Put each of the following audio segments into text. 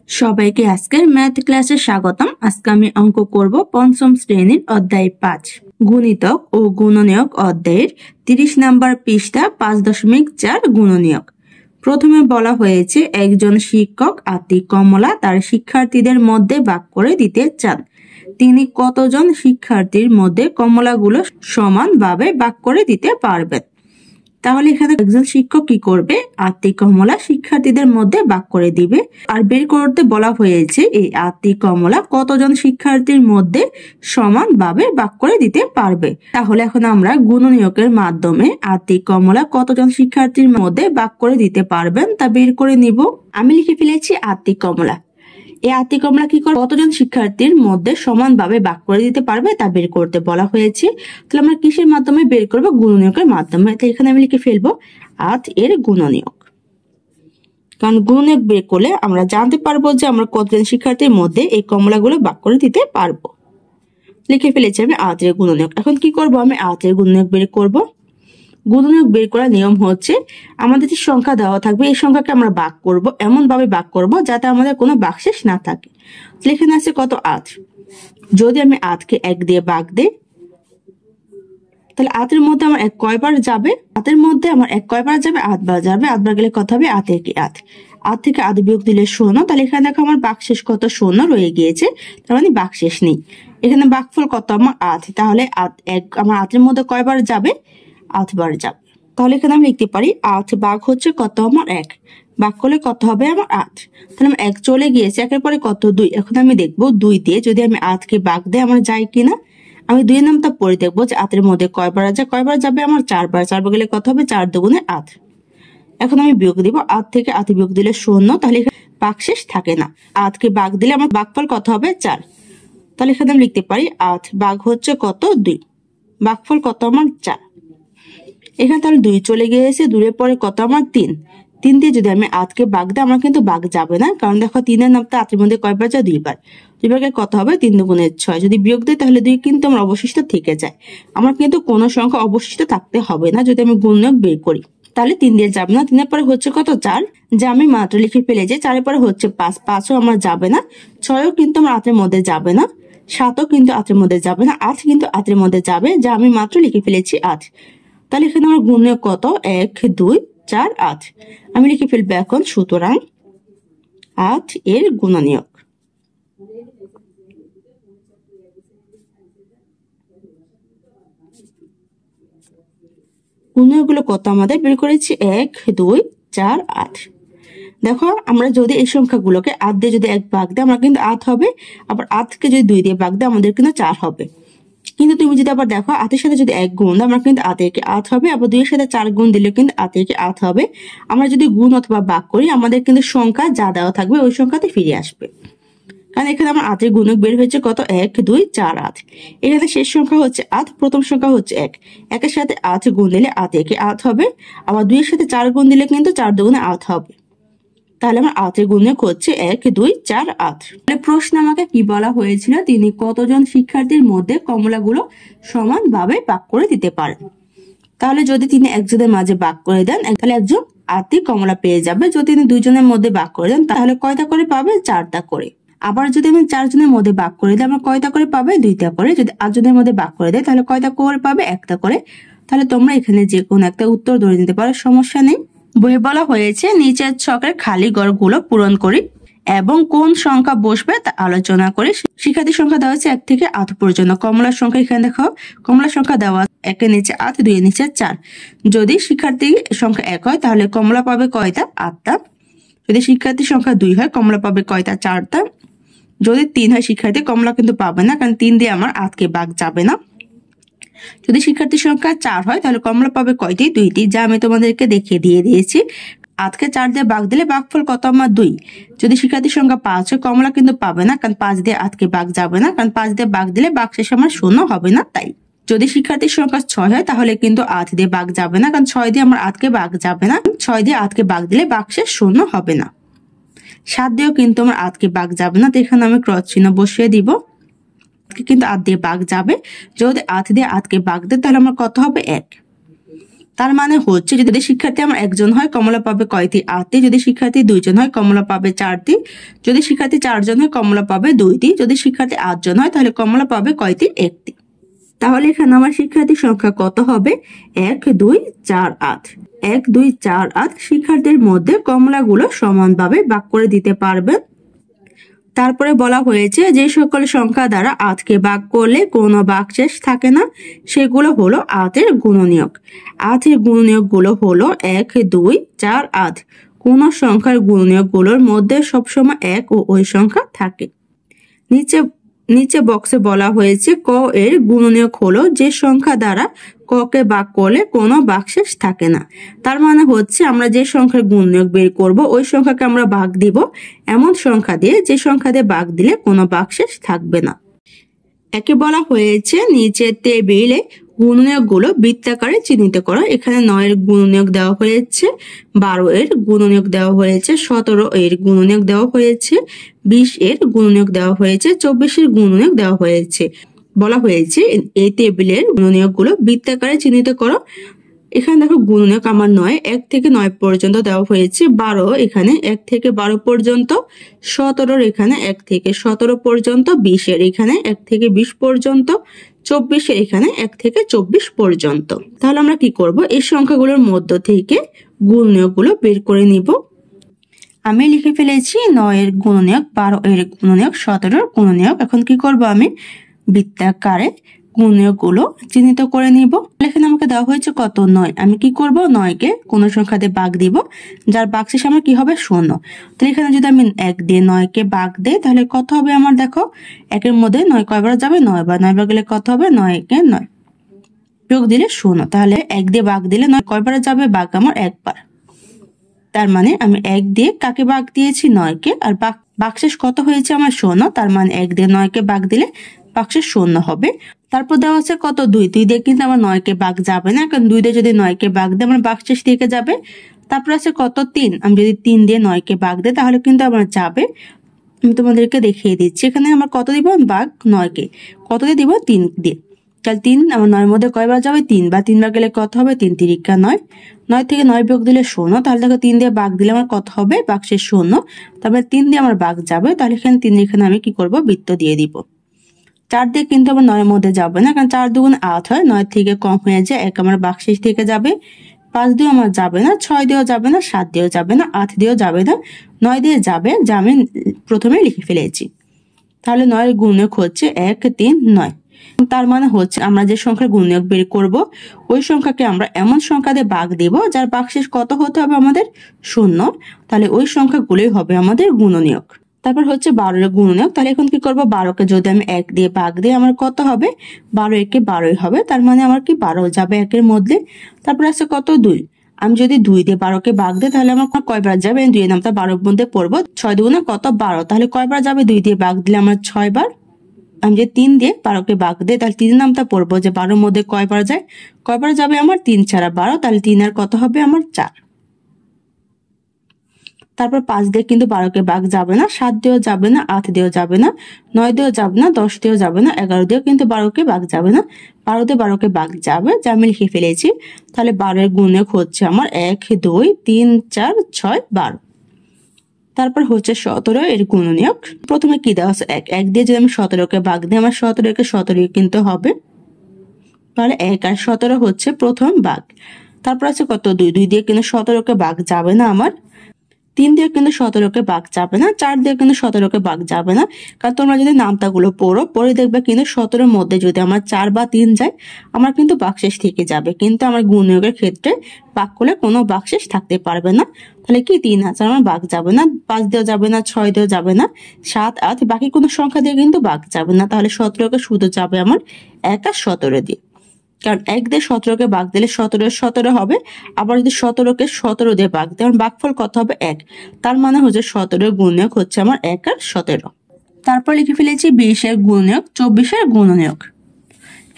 সবাইকে আজকের ম্যাথ ক্লাসে স্বাগতম। আজকে আমি অঙ্ক করব পঞ্চম শ্রেণীর অধ্যায় ৫ গুণিতক ও গুণনীয়ক অধ্যায়ের ৩০ নম্বর পৃষ্ঠা ৫.৪ গুণনীয়ক। প্রথমে বলা হয়েছে একজন শিক্ষক আতি কমলা তার শিক্ষার্থীদের মধ্যে ভাগ করে দিতে চান। তিনি কতজন শিক্ষার্থীর মধ্যে কমলাগুলো সমানভাবে ভাগ করে দিতে পারবেন? তাহলে এখানে একজন শিক্ষক কি করবে, আতি কমলা শিক্ষার্থীদের মধ্যে ভাগ করে দিবে। আর বের করতে বলা হয়েছে এই আতি কমলা কতজন শিক্ষার্থীর মধ্যে সমানভাবে ভাগ করে দিতে পারবে। তাহলে এখন আমরা গুণনীয়কের মাধ্যমে আতি কমলা কতজন শিক্ষার্থীর মধ্যে ভাগ করে দিতে পারবেন তা বের করে নিব। আমি লিখে ফেলেছি আতি কমলা। এই আতি কমলা কি করে কতজন শিক্ষার্থীর মধ্যে সমানভাবে ভাগ করে দিতে পারবে তা বের করতে বলা হয়েছে। তাহলে আমরা কিসের মাধ্যমে বের করবো? গুণনীয়কের মাধ্যমে। তাই এখানে আমি লিখে ফেলবো আত এর গুণনীয়ক, কারণ গুণনীয়ক বের করলে আমরা জানতে পারবো যে আমরা কতজন শিক্ষার্থীর মধ্যে এই কমলাগুলো ভাগ করে দিতে পারবো। লিখে ফেলেছি আমি আত এর গুণনীয়ক। এখন কি করব, আমি আত এর গুণনীয়ক বের করব। গুণনীয়ক বের করার নিয়ম হচ্ছে আমাদের যে সংখ্যা দেওয়া থাকবে এই সংখ্যাকে আমরা ভাগ করব, এমন ভাবে ভাগ করব যাতে আমাদের কোনো ভাগশেষ না থাকে। এখানে আছে কত? ৮। যদি আমি ৮কে ১ দিয়ে ভাগ দিই তাহলে ৮ এর মধ্যে আমার ১ কয়বার যাবে? ৮ এর মধ্যে আমার ১ কয়বার যাবে? ৮ বার যাবে। ৮ বার গেলে কত হবে? ৮ একে ৮। ৮ থেকে ৮ বিয়োগ দিলে ০। তাহলে এখানে দেখো আমার ভাগশেষ কত? ০ রয়ে গিয়েছে, তার মানে ভাগশেষ নেই। এখানে ভাগফল কত? আমার ৮। তাহলে ৮ আমার ৮ এর মধ্যে কয়বার যাবে? ৮ বার যাবে। তাহলে এখানে আমি লিখতে পারি ৮ ভাগ হচ্ছে কত? আমার ১। ভাগ করলে কত হবে? আমার ৮। তাহলে আমার ১ চলে গিয়েছে, ১ এর পরে কত? ২। এখন আমি দেখবো ২ দিয়ে যদি আমি ৮কে ভাগ দেই আমার যায় কিনা। আমি ২ এর নামটা পরে দেখবো যে ৮ এর মধ্যে কয়বার যায়। কয়বার যাবে? আমার ৪ বার। ৪ বার গেলে কত হবে? ৪ দুগুণে ৮। এখন আমি বিয়োগ দিব, ৮ থেকে ৮ বিয়োগ দিলে ০। তাহলে ভাগশেষ থাকে না। ৮কে ভাগ দিলে আমার ভাগফল কত হবে? ৪। তাহলে এখানে আমি লিখতে পারি ৮ ভাগ হচ্ছে কত? ২। ভাগফল কত? আমার ৪। এখানে তাহলে ২ চলে গিয়েছে, ২ এর পরে কত? আমার ৩। ৩ দিয়ে যদি আমি ৮কে ভাগ দিই আমার কিন্তু ভাগ যাবে না, কারণ দেখো ৩ এর নামটা ৮ এর মধ্যে কয়বার যায়? ২ বার। ২ বার কত হবে? ৩ দুগুণে ৬। যদি বিয়োগ দিই তাহলে ২ কিন্তু আমার অবশিষ্ট থেকে যায়। আমার কিন্তু কোনো সংখ্যা অবশিষ্ট থাকতে হবে না যদি আমি গুণনীয়ক বের করি। তাহলে ৩ দিয়ে যাবে না। ৩ এর পরে হচ্ছে কত? ৪, যা আমি মাত্র লিখে ফেলেছি। ৪ এর পরে হচ্ছে ৫, ৫ও আমার যাবে না। ৬ও কিন্তু আমার ৮ এর মধ্যে যাবে না। ৭ও কিন্তু ৮ এর মধ্যে যাবে না। ৮ কিন্তু ৮ এর মধ্যে যাবে, যা আমি মাত্র লিখে ফেলেছি ৮। তাহলে এখানে আমার গুণনীয়ক কত? ১, ২, ৪, ৮। আমি লিখে ফেলবো এখন সুতরাং ৮ এর গুণনীয়ক। গুণনীয়কগুলো কত আমাদের বের করেছি? ১, ২, ৪, ৮। দেখো আমরা যদি এই সংখ্যাগুলোকে ৮ দিয়ে যদি ১ ভাগ দিই আমার কিন্তু ৮ হবে, আবার ৮কে যদি ২ দিয়ে ভাগ দিই আমাদের কিন্তু ৪ হবে। কিন্তু তুমি যদি আবার দেখো ৮ এর সাথে যদি ১ গুণ দাও আমার কিন্তু ৮ একে ৮ হবে, আবার ২ এর সাথে ৪ গুণ দিলে কিন্তু ৮ একে ৮ হবে। আমরা যদি গুণ অথবা ভাগ করি আমাদের কিন্তু সংখ্যা যা দেওয়া থাকবে ওই সংখ্যাতে ফিরে আসবে। কারণ এখানে আমার ৮ এর গুণক বের হয়েছে কত? ১, ২, ৪, ৮। এখানে শেষ সংখ্যা হচ্ছে ৮, প্রথম সংখ্যা হচ্ছে ১। ১ এর সাথে ৮ গুণ দিলে ৮ একে ৮ হবে, আবার ২ এর সাথে ৪ গুণ দিলে কিন্তু ৪ দুগুণে ৮ হবে। তাহলে আমার ৮ এর গুণনীয়ক হচ্ছে ১, ২, ৪, ৮। প্রশ্ন আমাকে কি বলা হয়েছিল? তিনি কতজন শিক্ষার্থীর মধ্যে কমলাগুলো সমানভাবে ভাগ করে দিতে পারেন। তাহলে যদি তিনি একজনের মাঝে ভাগ করে দেন তাহলে একজন আতি কমলা পেয়ে যাবে। যদি তিনি দুইজনের মধ্যে ভাগ করে দেন তাহলে কয়টা করে পাবে? ৪টা করে। আবার যদি আমি ৪ জনের মধ্যে ভাগ করে দিই আমরা কয়টা করে পাবে? ২টা করে। যদি ৮ জনের মধ্যে ভাগ করে দেয় তাহলে কয়টা করে পাবে? ১টা করে। তাহলে তোমরা এখানে যে কোনো একটা উত্তর ধরে নিতে পারো, সমস্যা নেই। বইয়ে বলা হয়েছে নিচের ছকের খালি ঘরগুলো পূরণ করি এবং কোন সংখ্যা বসবে তা আলোচনা করি। শিক্ষার্থীর সংখ্যা দেওয়া হচ্ছে ১ থেকে ৮ পর্যন্ত। কমলার সংখ্যা এখানে দেখো, কমলার সংখ্যা দেওয়া ১ এর নিচে ৮, ২ এর নিচে ৪। যদি শিক্ষার্থী সংখ্যা ১ হয় তাহলে কমলা পাবে কয়টা? ৮টা। যদি শিক্ষার্থীর সংখ্যা ২ হয় কমলা পাবে কয়টা? ৪টা। যদি ৩ হয় শিক্ষার্থী কমলা কিন্তু পাবে না, কারণ ৩ দিয়ে আমার ৮কে ভাগ যাবে না। যদি শিক্ষার্থীর সংখ্যা ৪ হয় তাহলে কমলা পাবে কয়টি? ২টি, যা আমি তোমাদেরকে দেখিয়ে দিয়ে দিয়েছি। ৮কে ৪ দিয়ে ভাগ দিলে ভাগফল কত? আমার ২। যদি শিক্ষার্থীর সংখ্যা ৫ হয় কমলা কিন্তু পাবে না, কারণ ৫ দিয়ে ৮কে ভাগ যাবে না, কারণ 5 দিয়ে ভাগ দিলে ভাগশেষ আমার ০ হবে না তাই। যদি শিক্ষার্থীর সংখ্যা ৬ হয় তাহলে কিন্তু ৮ দিয়ে ভাগ যাবে না, কারণ ৬ দিয়ে আমার ৮কে ভাগ যাবে না। ৬ দিয়ে ৮কে ভাগ দিলে ভাগশেষ ০ হবে না। ৭ দিয়েও কিন্তু আমার ৮কে ভাগ যাবে না, তো এখানে আমি ক্রস চিহ্ন বসিয়ে দিব। কিন্তু ৮ দিয়ে ভাগ যাবে। যদি ৮ দিয়ে ৮কে ভাগ দেয় তাহলে আমার কত হবে? ১। তার মানে হচ্ছে যদি শিক্ষার্থী আমার একজন হয় কমলা পাবে কয়টি? 8টি। যদি শিক্ষার্থী 2জন হয় কমলা পাবে 4টি। যদি শিক্ষার্থী 4জন হয় কমলা পাবে 2টি। যদি শিক্ষার্থী 8জন হয় তাহলে কমলা পাবে কয়টি? 1টি। তাহলে এখানে আমার শিক্ষার্থীর সংখ্যা কত হবে? 1 2 4 8। 1 2 4 8 শিক্ষার্থীর মধ্যে কমলাগুলো সমানভাবে ভাগ করে দিতে পারবেন। তারপরে বলা হয়েছে যে সকল সংখ্যা দ্বারা 8কে ভাগ করলে কোনো ভাগশেষ থাকে না সেগুলো হলো 8-এর গুণনীয়ক। 8-এর গুণনীয়কগুলো হলো 1 2 4 8। কোন সংখ্যার গুণনীয়কগুলোর মধ্যে সবসময় 1 ও ওই সংখ্যা থাকে। নিচে বক্সে বলা হয়েছে ক এর গুণনীয়ক হলো যে সংখ্যা দ্বারা ক কে ভাগ করলে কোনো ভাগশেষ থাকে না। তার মানে হচ্ছে আমরা যে সংখ্যার গুণনীয়ক বের করব ওই সংখ্যাকে আমরা ভাগ দিব এমন সংখ্যা দিয়ে যে সংখ্যা দিয়ে ভাগ দিলে কোনো ভাগশেষ থাকবে না। একে বলা হয়েছে নিচের টেবিলে গুণনীয়কগুলো বৃত্তাকারে চিহ্নিত করো। এখানে 9 এর গুণনীয়ক দেওয়া হয়েছে, 12 এর গুণনীয়ক দেওয়া হয়েছে, 17 এর গুণনীয়ক দেওয়া হয়েছে, 20 এর গুণনীয়ক দেওয়া হয়েছে, 24 এর গুণনীয়ক দেওয়া হয়েছে। বলা হয়েছে এই টেবিলের গুণনীয়কগুলো বৃত্তাকারে চিহ্নিত করো। এখানে দেখো গুণনীয়ক আমার 9 1 থেকে 9 পর্যন্ত দেওয়া হয়েছে, 12 এখানে 1 থেকে 12 পর্যন্ত, 17 এখানে 1 থেকে 17 পর্যন্ত, 20 এর এখানে 1 থেকে 20 পর্যন্ত, 24 এর এখানে 1 থেকে 24 পর্যন্ত। তাহলে আমরা কি করব? এই সংখ্যাগুলোর মধ্য থেকে গুণনীয়কগুলো বের করে নিব। আমি লিখে ফেলেছি 9 এর গুণনীয়ক, 12 এর গুণনীয়ক, 17 এর গুণনীয়ক। এখন কি করব? আমি বৃত্তাকারে গুণনীয়কগুলো চিহ্নিত করে নিব। এখানে আমাকে দেওয়া হয়েছে কত? 9। আমি কি করব? 9 কে কোন সংখ্যা দিয়ে ভাগ দিব যার ভাগশেষ আমার কি হবে? 0। তাহলে এখানে যদি আমি 1 দিয়ে 9 কে ভাগ দেই তাহলে কত হবে আমার? দেখো 1 এর মধ্যে 9 কয়বার যাবে? 9 বার। 9 বার গেলে কত হবে? 9 কে 9 যোগ দিলে 0। তাহলে 1 দিয়ে ভাগ দিলে 9 কয়বার যাবে? ভাগ আমার 1 বার। তার মানে আমি 1 দিয়ে কাকে ভাগ দিয়েছি? 9 কে। আর ভাগশেষ কত হয়েছে আমার? 0। তার মানে 1 দিয়ে 9 কে ভাগ দিলে ভাগশেষ 0 হবে। তারপর দেওয়া আছে কত? 2। 2 দিয়ে কিন্তু আমার 9 কে ভাগ যাবে না, কারণ 2 দিয়ে যদি 9 কে ভাগ দেয় আমার ভাগশেষ থেকে যাবে। তারপর আছে কত? 3। আমি যদি 3 দিয়ে 9 কে ভাগ দেই তাহলে কিন্তু আমার যাবে। আমি তোমাদেরকে দেখিয়ে দিচ্ছি। এখানে আমার কত দিব? ভাগ 9 কে কত দিয়ে দিব? 3 দিয়ে। তাহলে 3 আমার 9 এর মধ্যে কয়বার যাবে? 3 বার। 3 বার গেলে কত হবে? 3 তিরিকা 9। 9 থেকে 9 বিয়োগ দিলে 0। তাহলে দেখো 3 দিয়ে ভাগ দিলে আমার কত হবে? ভাগশেষ 0। তারপরে 3 দিয়ে আমার ভাগ যাবে, তাহলে এখানে 3 এখানে আমি কি করব? বৃত্ত দিয়ে দিব। 4 দিয়ে কিন্তু আমার 9 এর মধ্যে যাবে না, কারণ 4 দুগুণ 8 হয়, 9 থেকে কম হয়ে যায়, 1 আমার ভাগশেষ থেকে যাবে। 5 দিয়েও আমার যাবে না, 6 দিয়েও যাবে না, 7 দিয়েও যাবে না, 8 দিয়েও যাবে না, 9 দিয়ে যাবে, যা আমি প্রথমে লিখে ফেলেছি। তাহলে 9 এর গুণনীয়ক হচ্ছে 1 3 9। তার মানে হচ্ছে আমরা যে সংখ্যার গুণনীয়ক বের করব ওই সংখ্যাকে আমরা এমন সংখ্যা দিয়ে ভাগ দেব যার ভাগশেষ কত হতে হবে? আমাদের 0। তাহলে ওই সংখ্যাগুলোই হবে আমাদের গুণনীয়ক। তারপর হচ্ছে 12 এর গুণনীয়ক। তাহলে এখন কি করব? 12 কে যদি আমি 1 দিয়ে ভাগ দিই আমার কত হবে? 12 একে 12ই হবে। তার মানে আমার কি 12 যাবে 1 এর মধ্যে। তারপর আছে কত? 2। আমি যদি 2 দিয়ে 12 কে ভাগ দিই তাহলে আমার কয়বার যাবে? 2 এর নামটা 12 এর মধ্যে পড়বো। 6 দুগুণে কত? 12। তাহলে কয়বার যাবে? 2 দিয়ে ভাগ দিলে আমার 6 বার। আমি যে 3 দিয়ে 12 কে ভাগ দিই তাহলে 3 এর নামটা পড়বো যে 12 এর মধ্যে কয়বার যায়? কয়বার যাবে আমার? 3 4 12। তাহলে 3 আর কত হবে আমার? 4। তারপর 5 দিয়ে কিন্তু 12 কে ভাগ যাবে না, 7 দিয়েও যাবে না, 8 দিয়েও যাবে না, 9 দিয়েও যাবে না, 10 দিয়েও যাবে না, 11 দিয়েও কিন্তু 12 কে ভাগ যাবে না। 12 দিয়ে 12 কে ভাগ যাবে, যা আমি লিখে ফেলেছি। তাহলে 12 এর গুণনীয়ক হচ্ছে আমার 1 2 3 4 6 12। তারপর হচ্ছে 17 এর গুণনীয়ক। প্রথমে কি দেওয়া আছে? 1 দিয়ে যদি আমি 17 কে ভাগ দিই আমার 17 কে 17 কিন্তু হবে। তাহলে 1 আর 17 হচ্ছে প্রথম ভাগ। তারপর আছে কত? 2। 2 দিয়ে কিন্তু 17 কে ভাগ যাবে না আমার। 3 দিয়ে কিন্তু 17 কে ভাগ যাবে না, 4 দিয়ে কিন্তু 17 কে ভাগ যাবে না, কারণ তোমরা যদি নামতাগুলো পড়ে দেখবে কিন্তু 17 মধ্যে যদি আমার 4 বা 3 যায় আমার কিন্তু ভাগশেষ থেকে যাবে, কিন্তু আমার গুণনীয়কের ক্ষেত্রে ভাগ করলে কোনো ভাগশেষ থাকতে পারবে না। তাহলে কি 3 আছে আমার ভাগ যাবে না, 5 দিয়েও যাবে না, 6 দিয়েও যাবে না, 7 8 বাকি কোনো সংখ্যা দিয়ে কিন্তু ভাগ যাবে না। তাহলে 17 কে শুধু যাবে আমার 1 আর 17 দিয়ে, কারণ 1 দিয়ে 17 কে ভাগ দিলে 17 17 হবে। আবার যদি 17 কে 17 দিয়ে ভাগ দিই আমার ভাগফল কত হবে? 1। তার মানে হচ্ছে 17 এর গুণনীয়ক হচ্ছে আমার 1 আর 17। তারপর লিখে ফেলেছি 20 এর গুণনীয়ক, 24 এর গুণনীয়ক।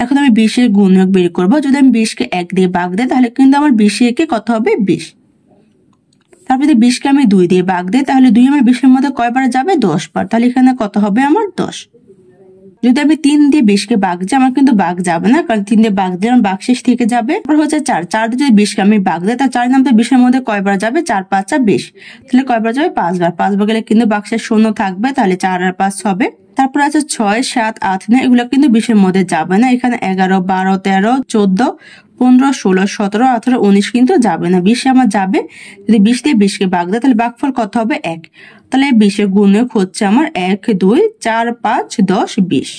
এখন আমি 20 এর গুণনীয়ক বের করব। যদি আমি 20 কে 1 দিয়ে ভাগ দিই তাহলে কিন্তু আমার 20 একে কত হবে? 20। তারপর যদি 20 কে আমি 2 দিয়ে ভাগ দিই তাহলে 2 আমার 20 এর মধ্যে কয়বার যাবে? 10 বার। তাহলে এখানে কত হবে আমার? 10। যদি আমি 3 দিয়ে 20 কে ভাগ দিই, আমার কিন্তু ভাগ যাবে না, কারণ 3 দিয়ে ভাগ দিলে আমার ভাগশেষ থেকে যাবে। তারপর হচ্ছে 4 দিয়ে যদি 20 কে আমি ভাগ দিই, তাহলে 4 নামটা 20 এর মধ্যে কয়বার যাবে? 4 5 20, তাহলে কয়বার যাবে? 5 বার। 5 বার গেলে কিন্তু ভাগশেষ শূন্য থাকবে, তাহলে 4 আর 5 হবে। তারপর আছে 6 7 8 9, এগুলো কিন্তু 20 এর মধ্যে যাবে না। এখানে 11 12 13 14 15 16 17 18 19 কিন্তু যাবে না, 20 আমার যাবে। যদি 20 দিয়ে 20 কে ভাগ দেয়, তাহলে ভাগফল কত হবে? 1। তাহলে 20 এর গুণক হচ্ছে আমার 1 2 4 5 10 20।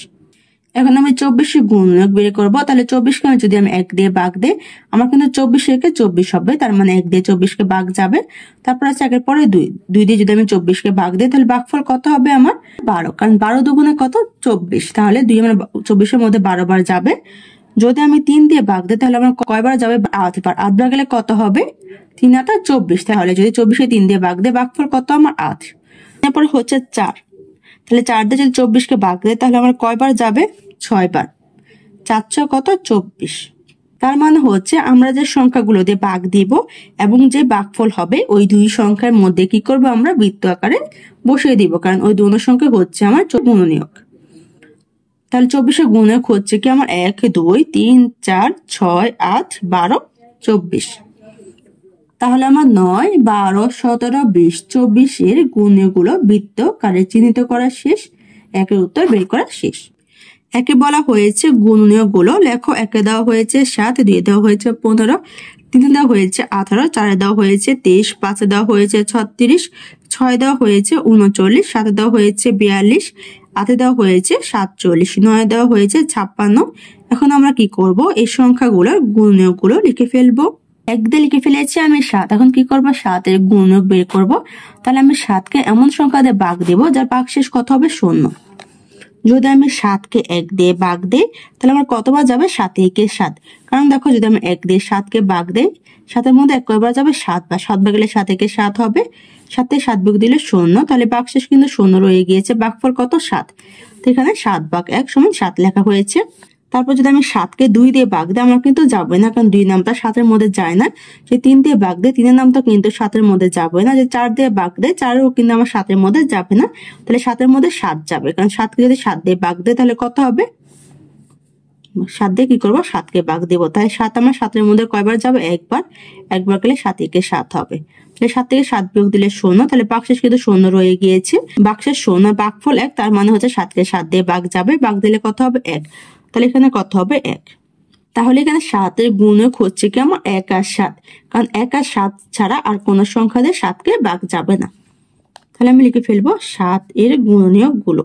এখন আমি 24 এর গুণক বের করব। তাহলে 24 কে যদি আমি 1 দিয়ে ভাগ দেই, আমার কিন্তু 24 একে 24 হবে, তার মানে 1 দিয়ে 24 কে ভাগ যাবে। তারপর আছে একের পরে 2 দিয়ে যদি আমি 24 কে ভাগ দিই, তাহলে ভাগফল কত হবে আমার? 12, কারণ 12 দুগুণে কত? 24, তাহলে 2 আমার 24 এর মধ্যে 12 বার যাবে। যদি আমি 3 দিয়ে ভাগ দিই, তাহলে আমার কয়বার যাবে? 8 বার। 8 বার গেলে কত হবে? 3 8 24, তাহলে যদি 24 এ 3 দিয়ে ভাগ দেই, ভাগফল কত আমার? 8। তারপর হচ্ছে 4, তাহলে 4 দিয়ে যদি 24 কে ভাগ দেয়, তাহলে আমার কয়বার যাবে? 6 বার। 4 6 কত? 24। তার মানে হচ্ছে আমরা যে সংখ্যাগুলো দিয়ে ভাগ দিব এবং যে ভাগফল হবে, ওই দুই সংখ্যার মধ্যে কি করব? আমরা বৃত্ত আকারে বসিয়ে দিব, কারণ ওই দুটো সংখ্যা হচ্ছে আমার গুণনীয়ক। তাহলে 24 এর গুণক হচ্ছে কি আমার? 1 2 3 4 6 8 12 24। তাহলে আমার 9 12 17 20 24 এর গুণগুলো বৃত্ত আকারে চিহ্নিত করা শেষ। একের উত্তর বের করা শেষ। একে বলা হয়েছে গুণনীয়ক গুলো লেখো। একে দেওয়া হয়েছে 7, 2 দেওয়া হয়েছে 15, 3 দেওয়া হয়েছে 18, 4 দেওয়া হয়েছে 23, 5 দেওয়া হয়েছে 36, 6 দেওয়া হয়েছে 39, 7 দেওয়া হয়েছে 42, 8 দেওয়া হয়েছে 47, 9 দেওয়া হয়েছে 56। এখন আমরা কি করব? এই সংখ্যাগুলোর গুণনীয়ক গুলো লিখে ফেলবো। 1 দিয়ে লিখে ফেলেছি আমি 7। এখন কি করব? 7 এর গুণনীয়ক বের করব। তাহলে আমি 7 কে এমন সংখ্যা দিয়ে ভাগ দেব যার ভাগশেষ কত হবে? 0। যদি আমি 7 কে 1 দিয়ে ভাগ দেই, তাহলে আমার কতবার যাবে? 7 1 7। কারণ দেখো, যদি আমি 1 দিয়ে 7 কে ভাগ দেই, 7 এর মধ্যে 1 কয়বার যাবে? 7 বার। 7 বার গেলে 7 1 7 হবে, 7 থেকে 7 বিয়োগ দিলে 0, তাহলে ভাগশেষ কিন্তু 0 রয়ে গিয়েছে। ভাগফল কত? 7। তো এখানে 7 ভাগ 1 সমান 7 লেখা হয়েছে। তারপর যদি আমি 7 কে 2 দিয়ে ভাগ দিই, আমার কিন্তু যাবে না, কারণ 2 নামটা 7 এর মধ্যে যায় না। যে 3 দিয়ে ভাগ দেয়, 3 এর নামটা কিন্তু 7 এর মধ্যে যাবে না। যে 4 দিয়ে ভাগ দেয়, 4ও কিন্তু আমার 7 এর মধ্যে যাবে না। তাহলে 7 এর মধ্যে 7 যাবে, কারণ 7 কে যদি 7 দিয়ে ভাগ দেয়, তাহলে কত হবে? 7 দিয়ে কি করবো? 7 কে ভাগ দেবো। তাই 7 আমার 7 এর মধ্যে কয়বার যাবে? 1 বার। 1 বার গেলে 7 1 7 হবে। তাহলে 7 থেকে 7 বিয়োগ দিলে 0, তাহলে ভাগশেষ কিন্তু 0 রয়ে গিয়েছে। ভাগশেষ 0, ভাগফল 1, তার মানে হচ্ছে 7 কে 7 দিয়ে ভাগ যাবে, ভাগ দিলে কত হবে? 1। তাহলে এখানে কত হবে? 1। তাহলে এখানে 7 এর গুণক হচ্ছে কি আমার? 1 আর 7, কারণ 1 আর 7 ছাড়া আর কোন সংখ্যা দিয়ে 7 কে ভাগ যাবে না। তাহলে আমি লিখে ফেলবো 7 এর গুণনীয়ক গুলো।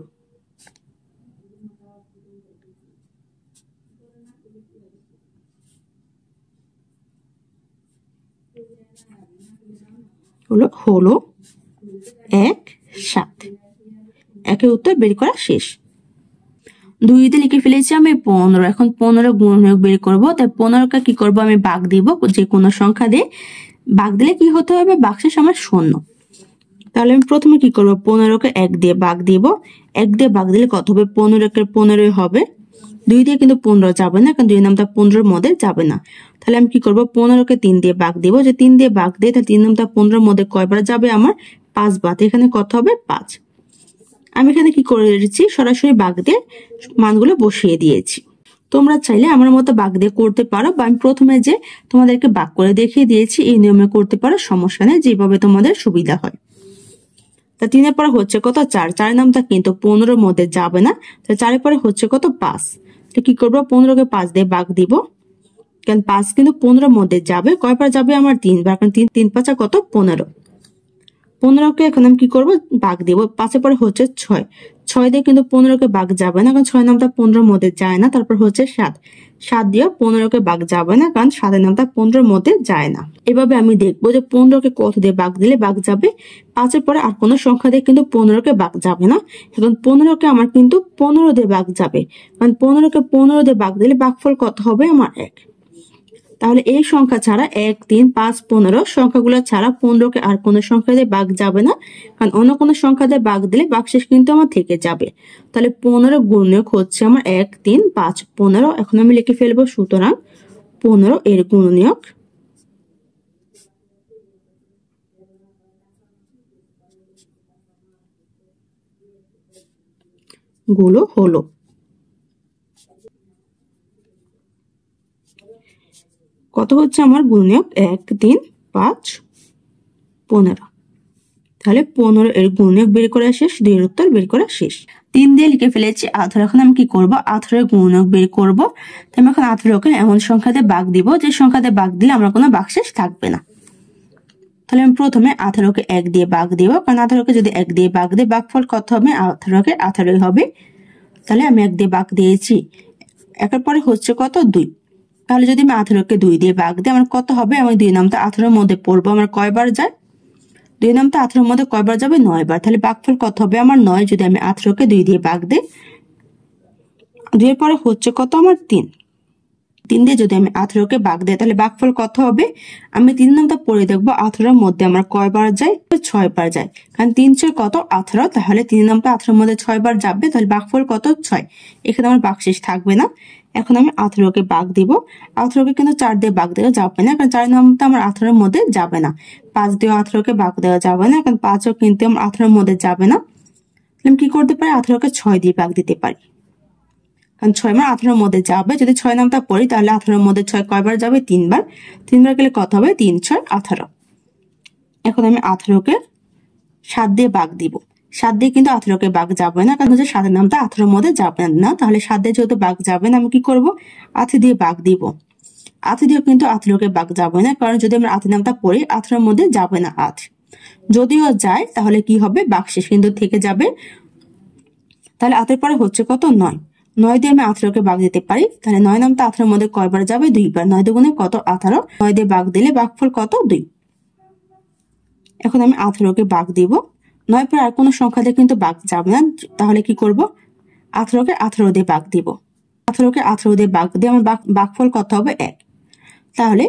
হলো 1 7। একের উত্তর বের করা শেষ। 2 দিয়ে লিখে ফেলেছি আমি 15। এখন 15 গুণনীয়ক বের করব। তাই 15 কে কি করব? আমি ভাগ দিব, যে কোনো সংখ্যা দিয়ে ভাগ দিলে কি হতে হবে? ভাগশেষ আমার 0। তাহলে আমি প্রথমে কি করব? 15 কে 1 দিয়ে ভাগ দিব। 1 দিয়ে ভাগ দিলে কত হবে? 15 কে 15 হবে। 2 দিয়ে কিন্তু 15 যাবে না, কারণ 2 নামটা 15 এর মধ্যে যাবে না। তাহলে আমি কি করব? 15 কে 3 দিয়ে ভাগ দিব। যে 3 দিয়ে ভাগ দিই, তাহলে 3 নামটা 15 এর মধ্যে কয়বার যাবে? আমার 5 বার। এখানে কত হবে? 5। আমি এখানে কি করেছি? সরাসরি ভাগ দিয়ে মানগুলো বসিয়ে দিয়েছি। তোমরা চাইলে আমার মতো ভাগ দিয়ে করতে পারো, বা আমি প্রথমে যে তোমাদেরকে ভাগ করে দেখিয়ে দিয়েছি এই নিয়মে করতে পারো, সমস্যা নেই, যেভাবে তোমাদের সুবিধা হয়। তা 3 এর পরে হচ্ছে কত? 4। 4 নামটা কিন্তু 15 এর মধ্যে যাবে না। তা 4 এর পরে হচ্ছে কত? 5। তো কি করবো? 15 কে 5 দিয়ে ভাগ দিব, কারণ 5 কিন্তু 15 এর মধ্যে যাবে। কয়বার যাবে? আমার 3 বার, কারণ 3 3 5 কত? 15। 15 কে এখন আমি কি করবো? ভাগ দিব। 5 এর পরে হচ্ছে 6। 6 দিয়ে কিন্তু 15 কে ভাগ যাবে না, কারণ 6 নামটা 15 এর মধ্যে যায় না। তারপর হচ্ছে 7। 7 দিয়ে 15 কে ভাগ যাবে না, কারণ 7 এর নামটা 15 এর মধ্যে যায় না। এভাবে আমি দেখবো যে 15 কে কত দিয়ে ভাগ দিলে ভাগ যাবে। 5 এর পরে আর কোনো সংখ্যা দিয়ে কিন্তু 15 কে ভাগ যাবে না। এখন 15 কে আমার কিন্তু 15 দিয়ে ভাগ যাবে, কারণ 15 কে 15 দিয়ে ভাগ দিলে ভাগফল কত হবে? আমার 1। তাহলে এই সংখ্যা ছাড়া 1 3 5 15 সংখ্যাগুলো ছাড়া 15 কে আর কোনো সংখ্যা দিয়ে ভাগ যাবে না, কারণ অন্য কোনো সংখ্যা দিয়ে ভাগ দিলে ভাগশেষ কিন্তু আমার থেকে যাবে। তাহলে 15 গুণনীয়ক হচ্ছে আমার 1 3 5 15। এখন আমি লিখে ফেলবো, সুতরাং 15 এর গুণনীয়ক গুলো হলো কত হচ্ছে আমার গুণনীয়ক 1 3 5 15। তাহলে 15 এর গুণনীয়ক বের করা শেষ, 2 এর উত্তর বের করা শেষ। 3 দিয়ে লিখে ফেলেছি 18। এখন আমি কি করব, 18 এর গুণনীয়ক বের করব। তাই আমি এখন 18কে এমন সংখ্যাতে ভাগ দিব যে সংখ্যাতে ভাগ দিলে আমার কোনো ভাগশেষ থাকবে না। তাহলে আমি প্রথমে 18কে 1 দিয়ে ভাগ দিব, কারণ 18কে যদি 1 দিয়ে ভাগ দিই ভাগফল কত হবে, 18কে 18ই হবে। তাহলে আমি 1 দিয়ে ভাগ দিয়েছি, একের পরে হচ্ছে কত 2। তাহলে যদি আমি 18কে 2 দিয়ে ভাগ দিই আমার কত হবে, আমি 2 নামটা 18 এর মধ্যে পড়বো, আমার কয়বার যায়, 2 নামটা 18 এর মধ্যে কয়বার যাবে, 9 বার। তাহলে ভাগফল কত হবে আমার 9, যদি আমি 18কে 2 দিয়ে ভাগ দিই। 2 এর পরে হচ্ছে কত আমার 3 দিয়ে যদি আমি 18কে ভাগ দিই তাহলে ভাগফল কত হবে, আমি 3 নামটা পড়ে দেখবো 18 এর মধ্যে আমার কয়বার যায়, 6 বার যায়। কারণ 3 6 কত 18, তাহলে 3 নামটা 18 এর মধ্যে 6 বার যাবে, তাহলে ভাগফল কত 6। এখানে আমার ভাগশেষ থাকবে না। এখন আমি 18কে ভাগ দিব, 18কে কিন্তু 4 দিয়ে ভাগ দেওয়া যাবে না, কারণ 4 নামটা আমার 18 এর মধ্যে যাবে না। 5 দিয়ে 18কে ভাগ দেওয়া যাবে না, কারণ 5ও কিন্তু আমার 18 এর মধ্যে যাবে না। আমি কি করতে পারি, 18কে 6 দিয়ে ভাগ দিতে পারি, কারণ 6 আমার 18 এর মধ্যে যাবে। যদি 6 নামটা পড়ি তাহলে 18 এর মধ্যে 6 কয়বার যাবে, 3 বার। 3 বার গেলে কত হবে, 3 6 18। এখন আমি 18কে 7 দিয়ে ভাগ দিব, 7 দিয়ে কিন্তু 18কে ভাগ যাবে না, কারণ হচ্ছে 7 এর নামটা 18 এর মধ্যে যাবে না। তাহলে 7 দিয়ে যেহেতু ভাগ যাবে না, আমি কি করব, 8 দিয়ে ভাগ দিব। 8 দিয়ে কিন্তু 18কে ভাগ যাবে না, কারণ যদি আমরা 8 নামটা পড়ি 18 এর মধ্যে যাবে না 8। যদিও যায় তাহলে কি হবে, ভাগশেষ কিন্তু থেকে যাবে। তাহলে 8 এর পরে হচ্ছে কত 9, 9 দিয়ে আমি 18কে ভাগ দিতে পারি। তাহলে 9 নামটা 18 এর মধ্যে কয়বার যাবে, 2 বার। 9 দুগুণে কত 18, 9 দিয়ে ভাগ দিলে ভাগফল কত 2। এখন আমি 18কে ভাগ দিব, 9 পর আর কোনো সংখ্যা দিয়ে কিন্তু ভাগ যাবে না। তাহলে কি করব, 18কে 18 দিয়ে ভাগ দিব। 18কে 18 দিয়ে ভাগ দিয়ে আমার ভাগফল কত হবে 1। তাহলে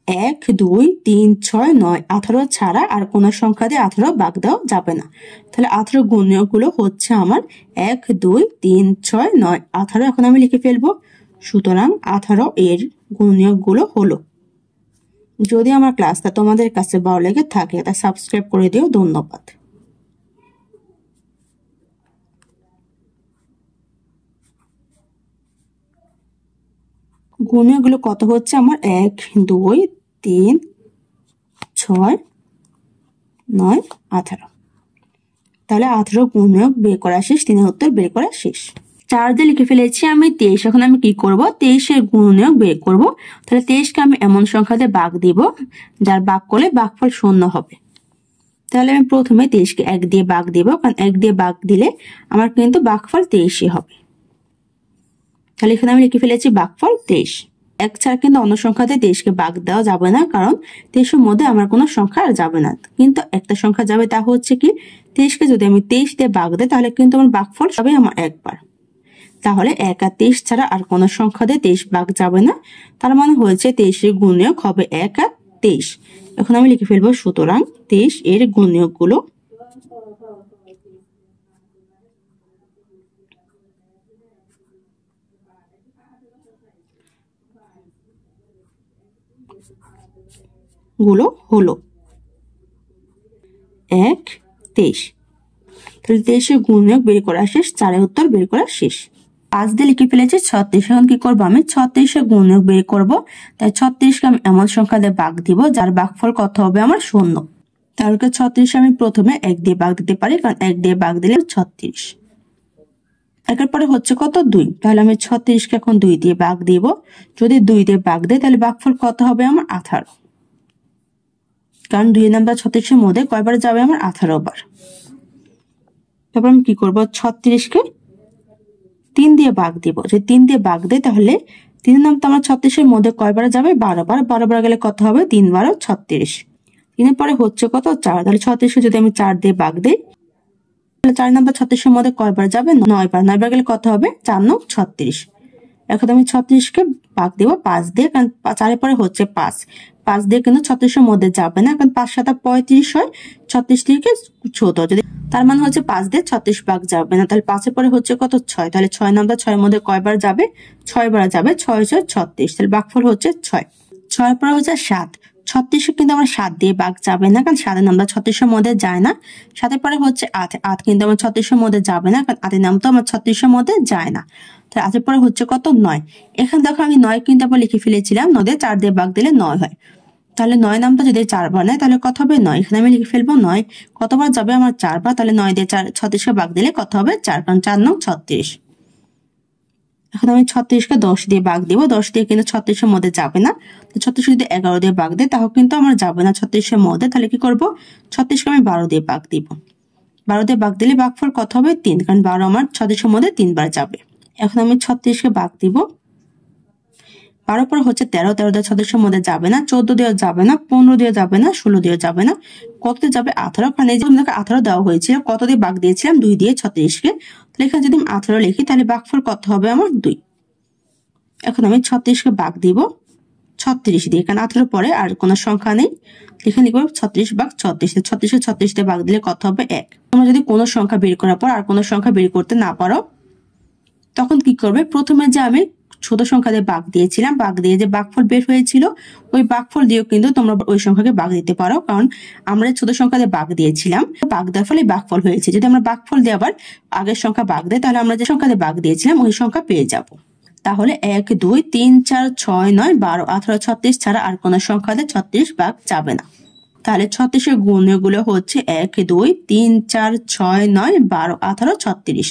1 2 3 6 9, 18 ছাড়া আর কোন সংখ্যা দিয়ে 18 ভাগ দেওয়া যাবে না। তাহলে 18 গুণনীয়ক গুলো হচ্ছে আমার 1 2 3 6 9 18। এখন আমি লিখে ফেলবো, সুতরাং 18 এর গুণনীয়ক গুলো হলো। যদি আমার ক্লাসটা তোমাদের কাছে ভালো লেগে থাকে তা সাবস্ক্রাইব করে দিও। ধন্যবাদ। গুণনীয়ক গুলো কত হচ্ছে আমার 1 2 3 6 9 18। তাহলে 18 গুণনীয়ক বের করা শেষ, 3 এর উত্তর বের করা শেষ। 4 দিয়ে লিখে ফেলেছি আমি 23। এখন আমি কি করব, 23 এর গুণনীয়ক বের করব। তাহলে 23কে আমি এমন সংখ্যাতে ভাগ দিব যার ভাগ করলে ভাগফল 0 হবে। তাহলে আমি প্রথমে 23কে 1 দিয়ে ভাগ দিব, কারণ 1 দিয়ে ভাগ দিলে আমার কিন্তু ভাগফল 23ই হবে। তাহলে এখানে আমি লিখে ফেলেছি ভাগফল 23। 1 ছাড়া কিন্তু অন্য সংখ্যাতে 23কে ভাগ দেওয়া যাবে না, কারণ 23 এর মধ্যে আমার কোনো সংখ্যা আর যাবে না। কিন্তু একটা সংখ্যা যাবে, তা হচ্ছে কি 23কে যদি আমি 23 দিয়ে ভাগ দিই তাহলে কিন্তু আমার ভাগফল হবে আমার একবার। তাহলে 1 আর 23 ছাড়া আর কোনো সংখ্যা দিয়ে 23 ভাগ যাবে না। তার মানে হয়েছে 23 এর গুণনীয়ক হবে 1 আর 23। এখন আমি লিখে ফেলবো, সুতরাং 23 এর গুণনীয়ক গুলো হলো 1 23। তাহলে 23 এর গুণনীয়ক বের করা শেষ, 4 এর উত্তর বের করা শেষ। 5 দিয়ে লিখে ফেলেছি 36। এখন কি করবো, আমি 36 এর গুণনীয়ক বের করব। তাই 36কে আমি এমন সংখ্যা দিয়ে ভাগ দিব যার ভাগফল কত হবে আমার 0। তাহলে 36 আমি প্রথমে 1 দিয়ে ভাগ দিতে পারি, কারণ 1 দিয়ে ভাগ দিলে 36। একের পরে হচ্ছে কত 2। তাহলে আমি 36কে এখন 2 দিয়ে ভাগ দিব। যদি 2 দিয়ে ভাগ দেয় তাহলে ভাগফল কত হবে আমার 18, কারণ 2 নাম্বার 36 এর মধ্যে কয়বার যাবে আমার 18 বার। তারপর আমি কি করব, 36কে 3 দিয়ে ভাগ দিব। যদি 3 দিয়ে ভাগ দেয় তাহলে 3 নামটা আমার 36 এর মধ্যে কয়বার যাবে 12 বার। 12 বার গেলে কত হবে, 3 12 36। 3 এর পরে হচ্ছে কত 4। তাহলে 36কে যদি আমি 4 দিয়ে ভাগ দিই তাহলে 4 নাম্বার 36 এর মধ্যে কয়বার যাবে 9 বার। 9 বার গেলে কত হবে 4 9 36। এখন আমি 36কে ভাগ দিব 5 দিয়ে, কারণ 4 এর পরে হচ্ছে 5। 5 দিয়ে কিন্তু 36 এর মধ্যে যাবে না, কারণ 5 7 35 হয়, 36 থেকে ছোট। যদি তার মানে হচ্ছে 5 দিয়ে 36 ভাগ যাবে না। তাহলে 5 এর পরে হচ্ছে কত 6। তাহলে 6 নাম্বার 6 এর মধ্যে কয়বার যাবে 6 বার যাবে, 6 6 36। তাহলে ভাগফল হচ্ছে 6। 6 এর পরে হচ্ছে 7। 36 কিন্তু আমার 7 দিয়ে ভাগ যাবে না, কারণ 7 নামটা 36 এর মধ্যে যায় না। 7 পরে হচ্ছে 8, 8 কিন্তু আমার 36 এর মধ্যে যাবে না, কারণ 8 নাম তো আমার 36 এর মধ্যে যায় না। তাহলে 8 পরে হচ্ছে কত 9। এখানে দেখো আমি 9 কিন্তু আবার লিখে ফেলেছিলাম, 9 দিয়ে 4 দিয়ে ভাগ দিলে 9 হয়। তাহলে 9 নামটা যদি 4 বার নেয় তাহলে কত হবে 9। এখানে আমি লিখে ফেলবো 9 কতবার যাবে আমার 4 বার। তাহলে 9 দিয়ে 36 কে ভাগ দিলে কত হবে 4, কারণ 4 9 36। এখন আমি 36 কে 10 দিয়ে ভাগ দিব, 10 দিয়ে কিন্তু 36 এর মধ্যে যাবে না। তো 36 যদি 11 দিয়ে ভাগ দেয় তাহলে কিন্তু আমার যাবে না 36 এর মধ্যে। তাহলে কি করব, 36 কে আমি 12 দিয়ে ভাগ দিব। 12 দিয়ে ভাগ দিলে ভাগফল কত হবে 3, কারণ 12 আমার 36 এর মধ্যে 3 বার যাবে। এখন আমি 36 কে ভাগ দিব, 12 পর হচ্ছে 13, 13 দিয়ে 36 এর মধ্যে যাবে না, 14 দিয়ে যাবে না, 15 দিয়ে যাবে না, 16 দিয়ে যাবে না, কত দিয়ে যাবে 18, কারণ এই যে আমাকে 18 দেওয়া হয়েছিল, কত দিয়ে ভাগ দিয়েছিলাম 2 দিয়ে 36 কে। তাহলে এখানে যদি আমি 18 লিখি তাহলে ভাগফল কত হবে আমার 2। এখন আমি 36 কে ভাগ দিব 36 দিয়ে, কারণ 18 পরে আর কোনো সংখ্যা নেই। এখানে লিখব 36 ভাগ 36, 36 কে 36 দিয়ে ভাগ দিলে কত হবে 1। তোমরা যদি কোনো সংখ্যা বের করার পর আর কোনো সংখ্যা বের করতে না পারো তখন কি করবে, প্রথমে যে আমি ছোট সংখ্যা দিয়ে ভাগ দিয়েছিলাম, ভাগ দিয়ে যে ভাগফল বের হয়েছিল ওই ভাগফল দিয়েও কিন্তু তোমরা ওই সংখ্যাকে ভাগ দিতে পারো, কারণ আমরা ছোট সংখ্যা দিয়ে ভাগ দিয়েছিলাম, ভাগ দেওয়ার ফলে ভাগফল হয়েছে। যদি আমরা ভাগফল দিয়ে আবার আগের সংখ্যা ভাগ দেই তাহলে আমরা যে সংখ্যা দিয়ে ভাগ দিয়েছিলাম ওই সংখ্যা পেয়ে যাব। তাহলে 1 2 3 4 6 9 12 18 36 ছাড়া আর কোনো সংখ্যা দিয়ে 36 ভাগ যাবে না। তাহলে 36 এর গুণগুলো হচ্ছে 1 2 3 4 6 9 12 18 36।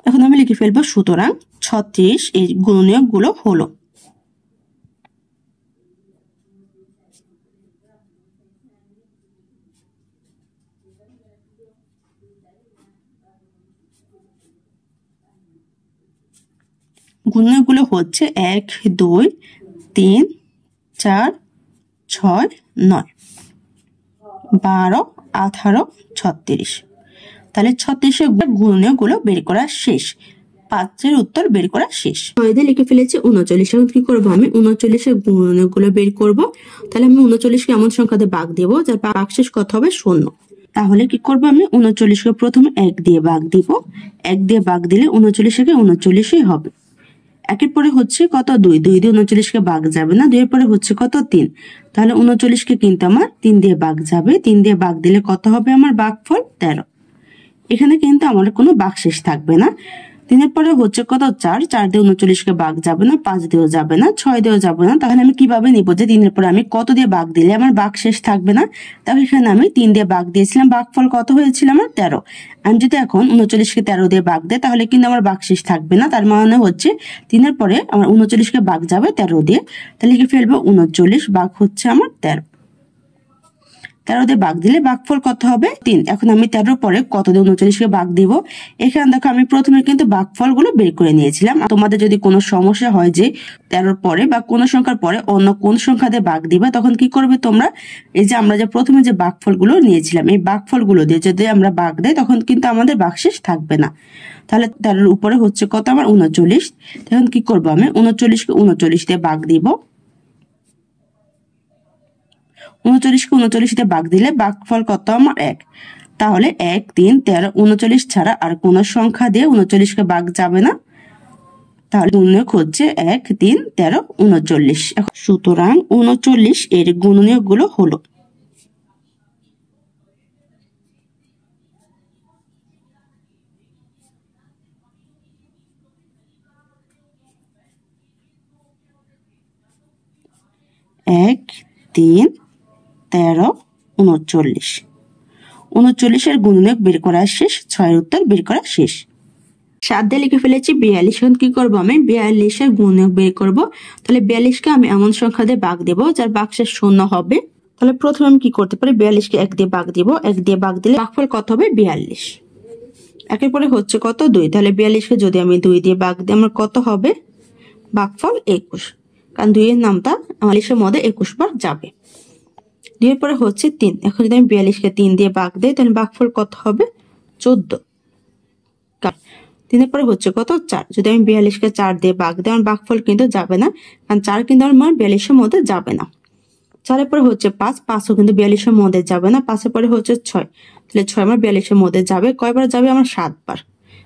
এখন আমি লিখে ফেলবো, সুতরাং 36 এর গুণনীয়কগুলো হলো গুণনীয়কগুলো হচ্ছে 1 2 3 4 6 9 12 18 36। তাহলে 36 এর গুণনীয়কগুলো বের করা শেষ, 5 এর উত্তর বের করা শেষ। 6 দিয়ে লিখে ফেলেছি 39। এখন কি করব, আমি 39 এর গুণনীয়কগুলো বের করব। তাহলে আমি 39 কে এমন সংখ্যা দিয়ে ভাগ দেব যার ভাগশেষ কত হবে 0। তাহলে কি করব, আমি 39 কে প্রথমে 1 দিয়ে ভাগ দিব, 1 দিয়ে ভাগ দিলে 39 কে 39ই হবে। একের পরে হচ্ছে কত 2, 2 দিয়ে 39 কে ভাগ যাবে না, 2 এর পরে হচ্ছে কত 3, তাহলে 39 কে কিন্তু আমার 3 দিয়ে ভাগ যাবে, 3 দিয়ে ভাগ দিলে কত হবে আমার ভাগফল 13। এখানে কিন্তু আমার কোনো ভাগশেষ থাকবে না। 3 এর পরে হচ্ছে কত 4, 4 দিয়ে 39 কে ভাগ যাবে না, 5 দিয়েও যাবে না, 6 দিয়েও যাবে না। তাহলে আমি কিভাবে নিব যে 3 এর পরে আমি কত দিয়ে ভাগ দিলে আমার ভাগশেষ থাকবে না। তাহলে এখানে আমি 3 দিয়ে ভাগ দিয়েছিলাম, ভাগফল কত হয়েছিল আমার 13। আমি যদি এখন 39 কে 13 দিয়ে ভাগ দেই তাহলে কিন্তু আমার ভাগশেষ থাকবে না, তার মানে হচ্ছে 3 এর পরে আমার 39 কে ভাগ যাবে 13 দিয়ে। তাহলে লিখে ফেলবো 39 ভাগ হচ্ছে আমার 13। 13 দিয়ে ভাগ দিলে ভাগফল কত হবে 3। এখন আমি 13 পরে কত দিয়ে 39 কে ভাগ দিব, এখানে দেখো আমি প্রথমে কিন্তু ভাগফলগুলো বের করে নিয়েছিলাম। তোমাদের যদি কোনো সমস্যা হয় যে 13 পরে বা কোনো সংখ্যার পরে অন্য কোন সংখ্যা দিয়ে ভাগ দিবা, তখন কি করবে তোমরা, এই যে আমরা যে প্রথমে যে ভাগফলগুলো নিয়েছিলাম এই ভাগফলগুলো দিয়ে যদি আমরা ভাগ দেই তখন কিন্তু আমাদের ভাগশেষ থাকবে না। তাহলে 13 উপরে হচ্ছে কত আমার 39। তখন কি করব, আমি 39 কে 39 দিয়ে ভাগ দিব, 39 কে 39 দিয়ে ভাগ দিলে ভাগফল কত আমার 1। তাহলে 1 3 13 39 ছাড়া আর কোন সংখ্যা দিয়ে 39 কে ভাগ যাবে না। তাহলে গুণনীয়ক হচ্ছে 1 3 13 39। সুতরাং 39 এর গুণনীয়কগুলো হলো এক 3 13 39। 39 এর গুণনীয়ক বের করা শেষ, 6 এর উত্তর বের করা শেষ। 7 দিয়ে লিখে ফেলেছি 42। এখন কি করব, আমি 42 এর গুণনীয়ক বের করব। তাহলে 42 কে আমি এমন সংখ্যা দিয়ে ভাগ দেব যার ভাগশেষ 0 হবে। তাহলে প্রথমে আমি কি করতে পারি, 42 কে 1 দিয়ে ভাগ দিব, 1 দিয়ে ভাগ দিলে ভাগফল কত হবে 42। একের পরে হচ্ছে কত 2, তাহলে 42 কে যদি আমি 2 দিয়ে ভাগ দিই আমার কত হবে ভাগফল 21, কারণ 2 এর নামটা 42 এর মধ্যে 21 বার যাবে। 2 এর পরে হচ্ছে 3, এখন যদি আমি 42 কে 3 দিয়ে ভাগ দেই তাহলে ভাগফল কত হবে 14। 3 এর পরে হচ্ছে কত 4, যদি আমি 42 কে 4 দিয়ে ভাগ দিই আমার ভাগফল কিন্তু যাবে না, কারণ 4 কিন্তু আমার 42 এর মধ্যে যাবে না। 4 এর পরে হচ্ছে 5, 5ও কিন্তু 42 এর মধ্যে যাবে না। 5 এর পরে হচ্ছে 6, তাহলে 6 আমার 42 এর মধ্যে যাবে, কয়বার যাবে আমার 7 বার,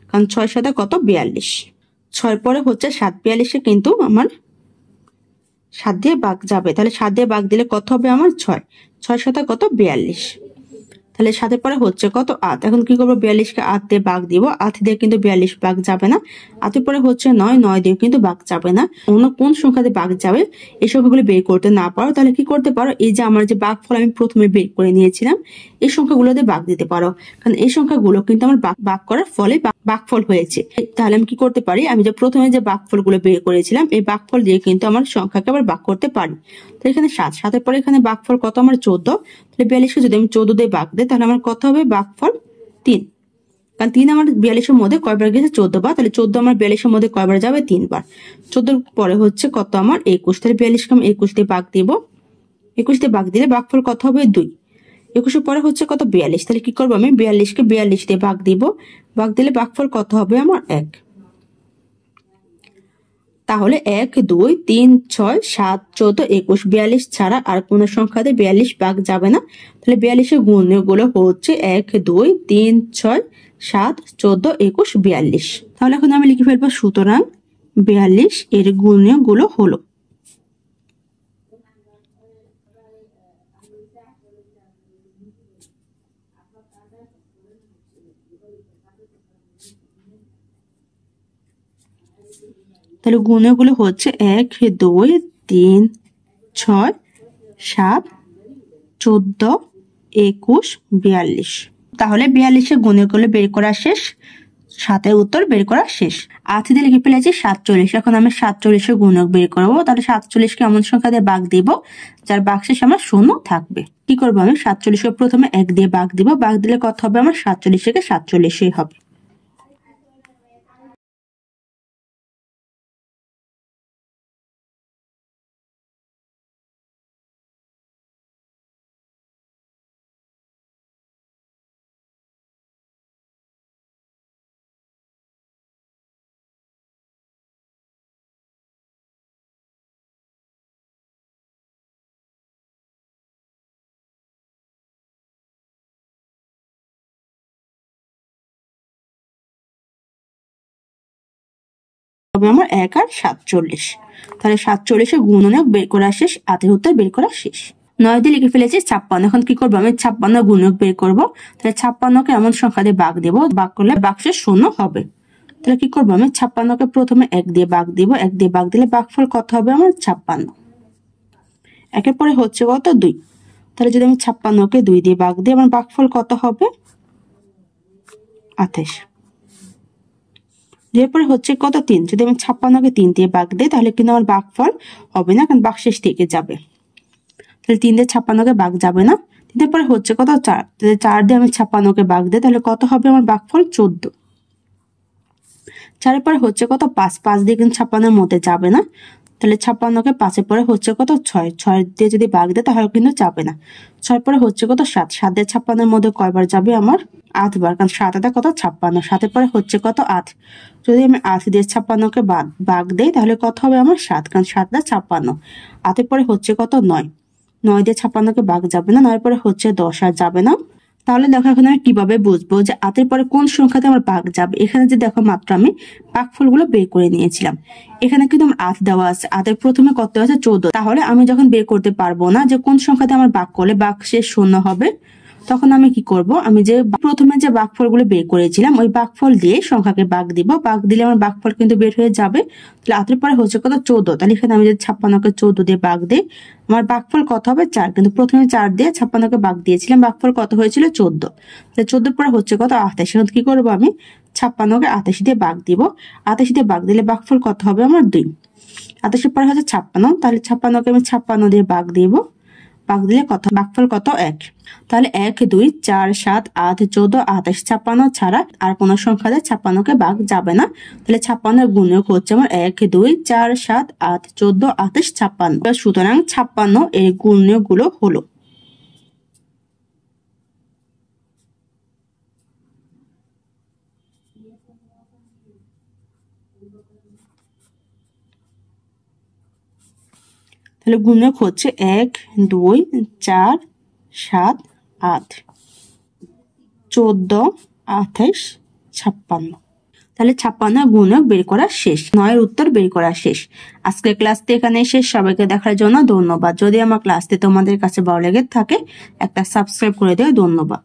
কারণ 6 7 কত 42। 6 পরে হচ্ছে 7, 42 এ কিন্তু আমার 7 দিয়ে ভাগ যাবে, তাহলে 7 দিয়ে ভাগ দিলে কত হবে আমার 6, 6 সাথে কত 42, তাহলে 7-এর পরে হচ্ছে কত 8। এখন কি করবো, 42-কে 8 দিয়ে ভাগ দিব, 8 দিয়ে কিন্তু 42 ভাগ যাবে না। 8-এর পরে হচ্ছে 9, 9 দিয়ে কিন্তু ভাগ যাবে না। অন্য কোন সংখ্যা দিয়ে ভাগ যাবে এই সংখ্যাগুলো বের করতে না পারো তাহলে কি করতে পারো, এই যে আমার যে ভাগফল আমি প্রথমে বের করে নিয়েছিলাম এই সংখ্যাগুলো দিয়ে ভাগ দিতে পারো, কারণ এই সংখ্যাগুলো কিন্তু আমার ভাগ করার ফলে ভাগফল হয়েছে। তাহলে আমি কি করতে পারি, আমি যে প্রথমে যে ভাগফল গুলো বের করেছিলাম এই ভাগফল দিয়ে কিন্তু আমার সংখ্যাকে আবার ভাগ করতে পারি। তো এখানে 7, 7-এর পরে এখানে ভাগফল কত আমার 14, তাহলে 42-কে যদি আমি 14 দিয়ে ভাগ দিই তাহলে আমার কত হবে ভাগফল 3, কারণ 3 আমার 42-এর মধ্যে কয়বার গেছে 14 বার, তাহলে 14 আমার 42-এর মধ্যে কয়বার যাবে 3 বার। 14-এর পরে হচ্ছে কত আমার 21, তাহলে 42-কে আমি 21 দিয়ে ভাগ দিব, 21 দিয়ে ভাগ দিলে ভাগফল কত হবে 2। 21-এর পরে হচ্ছে কত 42, তাহলে কি করবো আমি 42-কে 42 দিয়ে ভাগ দিব, ভাগ দিলে ভাগফল কত হবে আমার 1। তাহলে 1, 2, 3, 6, 7, 14, 21, 42 ছাড়া আর কোন সংখ্যাতে 42 ভাগ যাবে না। তাহলে 42-এর গুণনীয়কগুলো হচ্ছে 1, 2, 3, 6, 7, 14, 21, 42। তাহলে এখন আমি লিখে ফেলবো, সুতরাং 42 এর গুণনীয়কগুলো হলো। তাহলে গুণনীয়কগুলো হচ্ছে 1, 2, 3, 6, 7, 14, 21, 42। তাহলে 42-এর গুণনীয়কগুলো বের করা শেষ, 7-এর উত্তর বের করা শেষ। 8 দিয়ে লিখে ফেলেছি 47। এখন আমি 47-এর গুণক বের করবো, তাহলে 47-কে এমন সংখ্যা দিয়ে ভাগ দিব যার ভাগশেষ আমার 0 থাকবে। কি করবো, আমি 47-কে প্রথমে 1 দিয়ে ভাগ দিব, ভাগ দিলে কত হবে আমার 47-কে 47 হবে। হবে আমার 1 আর 47। তাহলে 47-এর গুণনীয়ক বের করা শেষ, 8-এর উত্তর বের করা শেষ। 9 দিয়ে লিখে ফেলেছি 56। এখন কি করবো, আমি 56 গুণনীয়ক বের করবো। তাহলে 56-কে এমন সংখ্যা দিয়ে ভাগ দেবো, ভাগ করলে ভাগশেষ 0 হবে। তাহলে কি করবো, আমি 56-কে প্রথমে 1 দিয়ে ভাগ দিব, 1 দিয়ে ভাগ দিলে ভাগফল কত হবে আমার 56। একের পরে হচ্ছে কত 2, তাহলে যদি আমি 56-কে 2 দিয়ে ভাগ দিই আমার ভাগফল কত হবে 28। এরপরে হচ্ছে কত 3, যদি আমি 56-কে 3 দিয়ে ভাগ দিই তাহলে কিন্তু আমার ভাগফল হবে না, কারণ ভাগশেষ থেকে যাবে। তাহলে 3 দিয়ে 56-কে ভাগ যাবে না। 3-এর পরে হচ্ছে কত 4, তাহলে 4 দিয়ে আমি 56-কে ভাগ দিই তাহলে কত হবে আমার ভাগফল 14। 4-এর পরে হচ্ছে কত 5, 5 দিয়ে কিন্তু 56-এর মধ্যে যাবে না, তাহলে 56-কে 5-এর পরে হচ্ছে কত 6, 6 দিয়ে যদি ভাগ দেয় তাহলে কিন্তু যাবে না। 6-এর পরে হচ্ছে কত 7, 7 দিয়ে 56-এর মধ্যে কয়বার যাবে আমার 8 বার, কারণ 7 কত 56, 7-এর পরে হচ্ছে কত 8, যদি আমি 8 দিয়ে 56-কে ভাগ দেই তাহলে কত হবে আমার 7, কারণ 7 56। 8-এর পরে হচ্ছে কত 9, 9 দিয়ে 56-কে ভাগ যাবে না, 9-এর পরে হচ্ছে 10 আর যাবে না। তাহলে দেখো এখন আমি কিভাবে বুঝবো যে 8-এর পরে কোন সংখ্যাতে আমার ভাগ যাবে। এখানে যে দেখো মাত্র আমি ভাগফলগুলো বের করে নিয়েছিলাম, এখানে কিন্তু আমার 8 দেওয়া আছে, 8-এর প্রথমে কত আছে 14। তাহলে আমি যখন বের করতে পারবো না যে কোন সংখ্যাতে আমার ভাগ করলে ভাগশেষ 0 হবে, তখন আমি কি করব, আমি যে প্রথমে যে ভাগফলগুলো বের করেছিলাম ওই ভাগফল দিয়ে সংখ্যাকে ভাগ দিব, ভাগ দিলে আমার ভাগফল কিন্তু বের হয়ে যাবে। তাহলে 8-এর পরে হচ্ছে কত 14, তাহলে এখানে আমি যদি 56-কে 14 দিয়ে ভাগ দিই আমার ভাগফল কত হবে 4, কিন্তু প্রথমে 4 দিয়ে 56-কে ভাগ দিয়েছিলাম, ভাগফল কত হয়েছিল 14। তাহলে 14-এর পরে হচ্ছে কত 28। এখন কি করবো, আমি 56-কে 28 দিয়ে ভাগ দিব, 28 দিয়ে ভাগ দিলে ভাগফল কত হবে আমার 2। 28-এর পরে হচ্ছে 56, তাহলে 56-কে আমি 56 দিয়ে ভাগ দিব, ভাগ দিলে কত ভাগফল কত 1। তাহলে 1, 2, 4, 7, 8, 14, 28, 56 ছাড়া আর কোন সংখ্যাতে 56-কে ভাগ যাবে না। তাহলে 56-এর গুণনীয়ক হচ্ছে আমার 1, 2, 4, 7, 8, 14, 28, 56। সুতরাং 56 এর গুণনীয়ক গুলো হলো। তাহলে গুণনীয়ক হচ্ছে 1, 2, 4, 7, 8, 14, 28, 56। তাহলে 56 গুণক বের করা শেষ, 9 উত্তর বের করা শেষ। আজকের ক্লাসটি এখানে শেষ। সবাইকে দেখার জন্য ধন্যবাদ। যদি আমার ক্লাসটি তোমাদের কাছে ভালো লেগে থাকে একটা সাবস্ক্রাইব করে দিও। ধন্যবাদ।